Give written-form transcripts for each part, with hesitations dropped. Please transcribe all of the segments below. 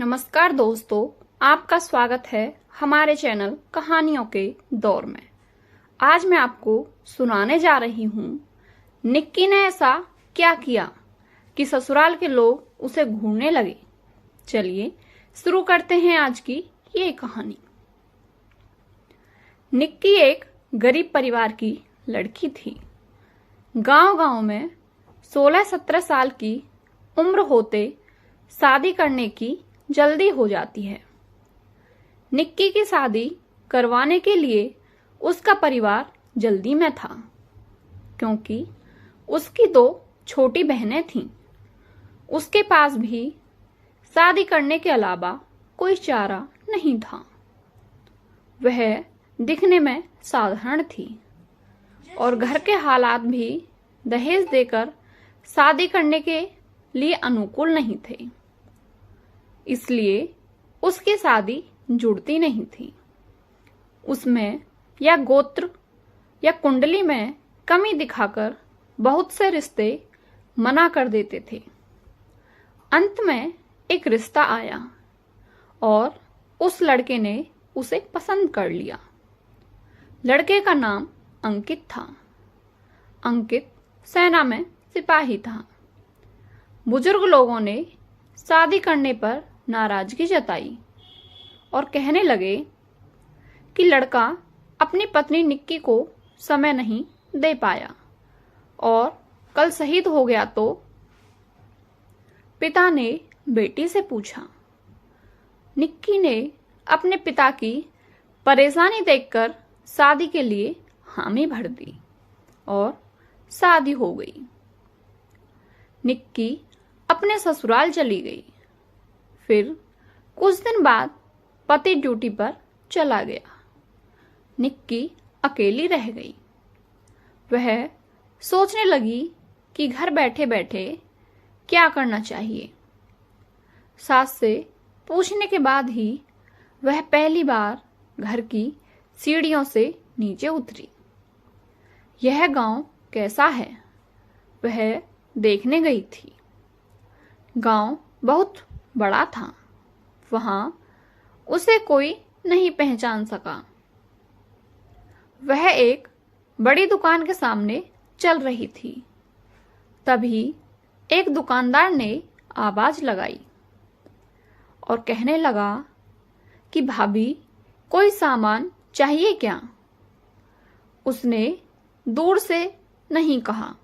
नमस्कार दोस्तों, आपका स्वागत है हमारे चैनल कहानियों के दौर में। आज मैं आपको सुनाने जा रही हूँ निक्की ने ऐसा क्या किया कि ससुराल के लोग उसे घूरने लगे। चलिए शुरू करते हैं आज की ये कहानी। निक्की एक गरीब परिवार की लड़की थी। गांव-गांव में 16-17 साल की उम्र होते शादी करने की जल्दी हो जाती है। निक्की की शादी करवाने के लिए उसका परिवार जल्दी में था, क्योंकि उसकी 2 छोटी बहनें थीं। उसके पास भी शादी करने के अलावा कोई चारा नहीं था। वह दिखने में साधारण थी और घर के हालात भी दहेज देकर शादी करने के लिए अनुकूल नहीं थे, इसलिए उसकी शादी जुड़ती नहीं थी। उसमें या गोत्र या कुंडली में कमी दिखाकर बहुत से रिश्ते मना कर देते थे। अंत में एक रिश्ता आया और उस लड़के ने उसे पसंद कर लिया। लड़के का नाम अंकित था। अंकित सेना में सिपाही था। बुजुर्ग लोगों ने शादी करने पर नाराजगी जताई और कहने लगे कि लड़का अपनी पत्नी निक्की को समय नहीं दे पाया और कल शहीद हो गया तो। पिता ने बेटी से पूछा। निक्की ने अपने पिता की परेशानी देखकर शादी के लिए हामी भर दी और शादी हो गई। निक्की अपने ससुराल चली गई। फिर कुछ दिन बाद पति ड्यूटी पर चला गया। निक्की अकेली रह गई। वह सोचने लगी कि घर बैठे बैठे क्या करना चाहिए। सास से पूछने के बाद ही वह पहली बार घर की सीढ़ियों से नीचे उतरी। यह गांव कैसा है, वह देखने गई थी। गांव बहुत बड़ा था। वहां उसे कोई नहीं पहचान सका। वह एक बड़ी दुकान के सामने चल रही थी। तभी एक दुकानदार ने आवाज लगाई और कहने लगा कि भाभी, कोई सामान चाहिए क्या? उसने दूर से नहीं कहा।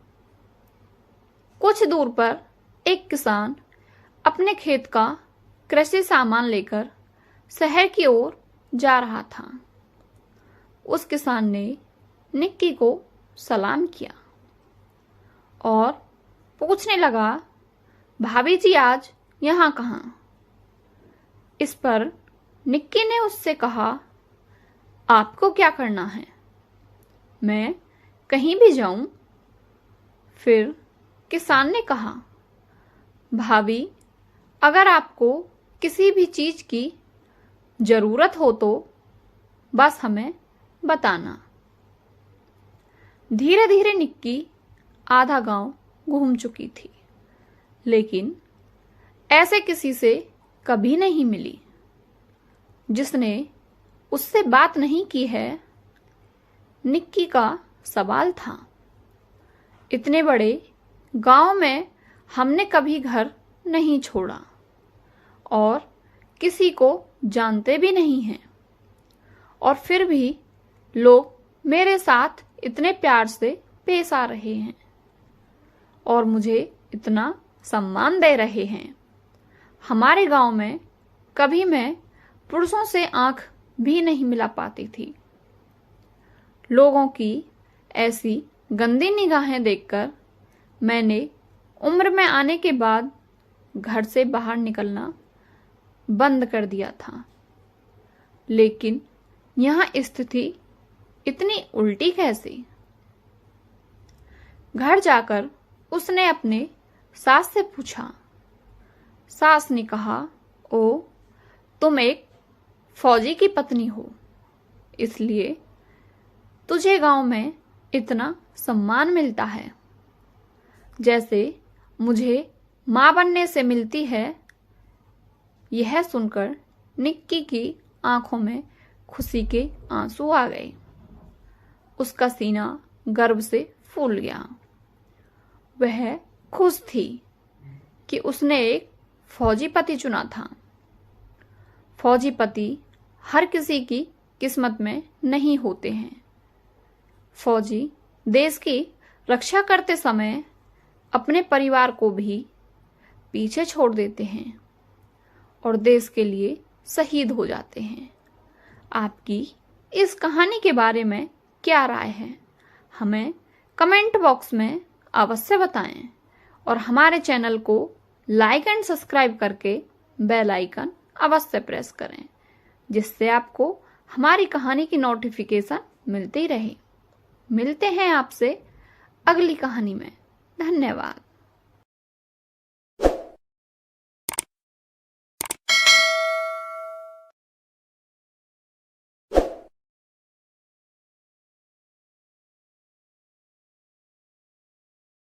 कुछ दूर पर एक किसान अपने खेत का कृषि सामान लेकर शहर की ओर जा रहा था। उस किसान ने निक्की को सलाम किया और पूछने लगा, भाभी जी आज यहाँ कहाँ? इस पर निक्की ने उससे कहा, आपको क्या करना है? मैं कहीं भी जाऊं? फिर किसान ने कहा, भाभी, अगर आपको किसी भी चीज की जरूरत हो तो बस हमें बताना। धीरे धीरे निक्की आधा गांव घूम चुकी थी, लेकिन ऐसे किसी से कभी नहीं मिली जिसने उससे बात नहीं की है। निक्की का सवाल था, इतने बड़े गांव में हमने कभी घर नहीं छोड़ा और किसी को जानते भी नहीं हैं, और फिर भी लोग मेरे साथ इतने प्यार से पेश आ रहे हैं और मुझे इतना सम्मान दे रहे हैं। हमारे गांव में कभी मैं पुरुषों से आंख भी नहीं मिला पाती थी। लोगों की ऐसी गंदी निगाहें देखकर मैंने उम्र में आने के बाद घर से बाहर निकलना बंद कर दिया था। लेकिन यहाँ स्थिति इतनी उल्टी कैसे? घर जाकर उसने अपने सास से पूछा। सास ने कहा, ओ, तुम एक फौजी की पत्नी हो, इसलिए तुझे गांव में इतना सम्मान मिलता है, जैसे मुझे मां बनने से मिलती है। यह सुनकर निक्की की आंखों में खुशी के आंसू आ गए। उसका सीना गर्व से फूल गया। वह खुश थी कि उसने एक फौजी पति चुना था। फौजी पति हर किसी की किस्मत में नहीं होते हैं। फौजी देश की रक्षा करते समय अपने परिवार को भी पीछे छोड़ देते हैं और देश के लिए शहीद हो जाते हैं। आपकी इस कहानी के बारे में क्या राय है, हमें कमेंट बॉक्स में अवश्य बताएं और हमारे चैनल को लाइक एंड सब्सक्राइब करके बेल आइकन अवश्य प्रेस करें, जिससे आपको हमारी कहानी की नोटिफिकेशन मिलती रहे। मिलते हैं आपसे अगली कहानी में। धन्यवाद।